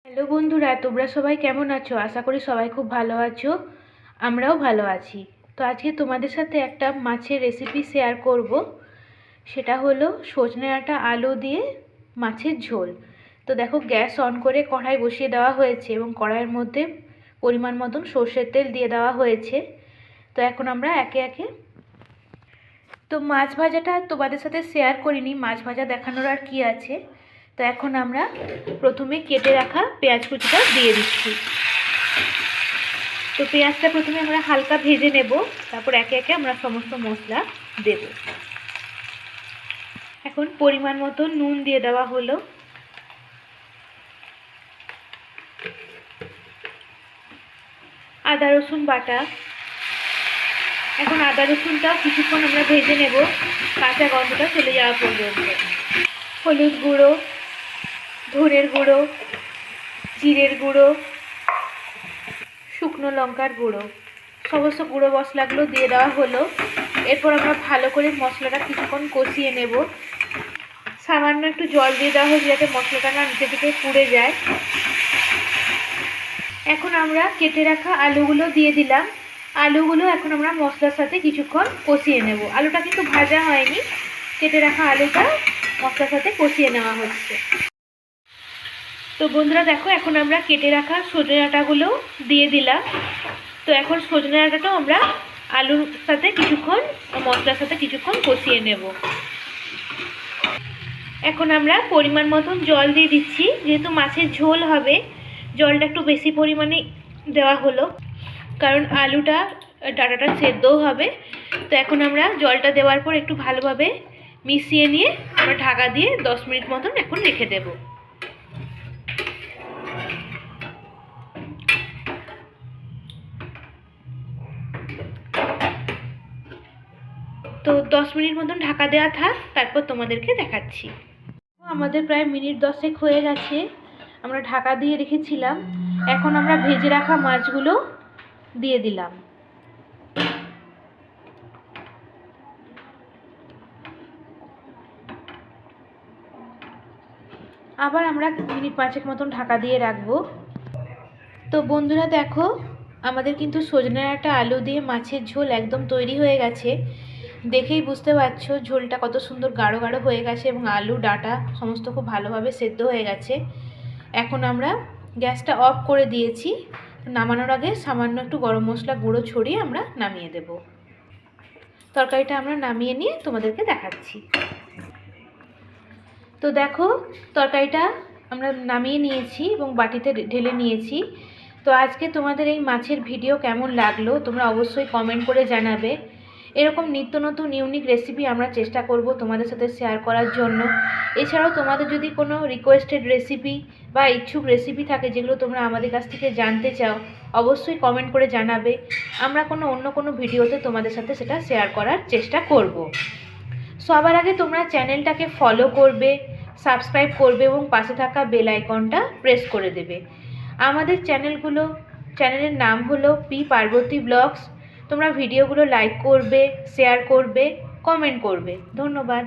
Hello বন্ধুরা, তোমরা সবাই কেমন আছো? আশা করি সবাই খুব ভালো আছো। আমরাও ভালো আছি। তো আজকে তোমাদের সাথে একটা মাছের রেসিপি শেয়ার করব। সেটা হলো সজনে ডাঁটা আলু দিয়ে মাছের ঝোল। তো দেখো, গ্যাস অন করে কড়াই বসিয়ে দেওয়া হয়েছে এবং কড়াইয়ের মধ্যে পরিমাণ মতন সর্ষের তেল দিয়ে দেওয়া হয়েছে। তো এখন আমরা একে একে তো মাছ ভাজাটা তোমাদের সাথে শেয়ার করিনি, মাছ ভাজা দেখানোর আর কি আছে। তো এখন আমরা প্রথমে কেটে রাখা পেঁয়াজ কুচিটা দিয়ে দিচ্ছি। তো পেঁয়াজটা প্রথমে আমরা হালকা ভেজে নেব, তারপর একে একে আমরা সমস্ত মশলা দেব। এখন পরিমাণ মতো নুন দিয়ে দেওয়া হলো, আদা রসুন বাটা। এখন আদা রসুনটা কিছুক্ষণ আমরা ভেজে নেব, কাঁচা গন্ধটা চলে যাওয়া পর্যন্ত। হলুদ গুঁড়ো, ধনের গুঁড়ো, জিরের গুঁড়ো, শুকনো লঙ্কার গুঁড়ো, সমস্ত গুঁড়ো মশলাগুলো দিয়ে দেওয়া হলো। এরপর আমরা ভালো করে মশলাটা কিছুক্ষণ কষিয়ে নেব। সামান্য একটু জল দিয়ে দেওয়া হয়েছে যাতে মশলাটা না নিচে থেকে পুড়ে যায়। এখন আমরা কেটে রাখা আলুগুলো দিয়ে দিলাম। আলুগুলো এখন আমরা মশলার সাথে কিছুক্ষণ কষিয়ে নেব। আলুটা কিন্তু ভাজা হয়নি, কেটে রাখা আলুটা মশলার সাথে কষিয়ে নেওয়া হচ্ছে। তো বন্ধুরা দেখো, এখন আমরা কেটে রাখা সজনে ডাঁটাগুলো দিয়ে দিলাম। তো এখন সজনে ডাঁটাটাও আমরা আলুর সাথে কিছুক্ষণ, মশলার সাথে কিছুক্ষণ কষিয়ে নেব। এখন আমরা পরিমাণ মতন জল দিয়ে দিচ্ছি, যেহেতু মাছের ঝোল হবে জলটা একটু বেশি পরিমাণে দেওয়া হলো, কারণ আলুটা ডাঁটাটা সেদ্ধও হবে। তো এখন আমরা জলটা দেওয়ার পর একটু ভালোভাবে মিশিয়ে নিয়ে আমরা ঢাকা দিয়ে 10 মিনিট মতন এখন রেখে দেব। তো 10 মিনিট মতন ঢাকা দেওয়া থাক, তারপর তোমাদেরকে দেখাচ্ছি। আমাদের প্রায় মিনিট 10 হয়ে গেছে, আমরা ঢাকা দিয়ে রেখেছিলাম। এখন আমরা ভেজে রাখা মাছগুলো দিয়ে দিলাম। আবার আমরা মিনিট 5 মতন ঢাকা দিয়ে রাখবো। তো বন্ধুরা দেখো, আমাদের কিন্তু সজনে ডাঁটা আলু দিয়ে মাছের ঝোল একদম তৈরি হয়ে গেছে। দেখেই বুঝতে পারছো ঝোলটা কত সুন্দর গাঢ় গাঢ় হয়ে গেছে এবং আলু ডাঁটা সমস্ত খুব ভালোভাবে সেদ্ধ হয়ে গেছে। এখন আমরা গ্যাসটা অফ করে দিয়েছি। নামানোর আগে সামান্য একটু গরম মশলা গুঁড়ো ছড়িয়ে আমরা নামিয়ে দেব। তরকারিটা আমরা নামিয়ে নিয়ে তোমাদেরকে দেখাচ্ছি। তো দেখো, তরকারিটা আমরা নামিয়ে নিয়েছি এবং বাটিতে ঢেলে নিয়েছি। তো আজকে তোমাদের এই মাছের ভিডিও কেমন লাগলো তোমরা অবশ্যই কমেন্ট করে জানাবে। এরকম নিত্য নতুন ইউনিক রেসিপি আমরা চেষ্টা করব তোমাদের সাথে শেয়ার করার জন্য। এছাড়াও তোমাদের যদি কোনো রিকোয়েস্টেড রেসিপি বা ইচ্ছুক রেসিপি থাকে যেগুলো তোমরা আমাদের কাছ থেকে জানতে চাও, অবশ্যই কমেন্ট করে জানাবে। আমরা অন্য কোনো ভিডিওতে তোমাদের সাথে সেটা শেয়ার করার চেষ্টা করব। সবার আগে তোমরা চ্যানেলটাকে ফলো করবে, সাবস্ক্রাইব করবে এবং পাশে থাকা বেল আইকনটা প্রেস করে দেবে। আমাদের চ্যানেলের নাম হলো পি পার্বতী ব্লগস। তোমরা ভিডিওগুলো লাইক করবে, শেয়ার করবে, কমেন্ট করবে। ধন্যবাদ।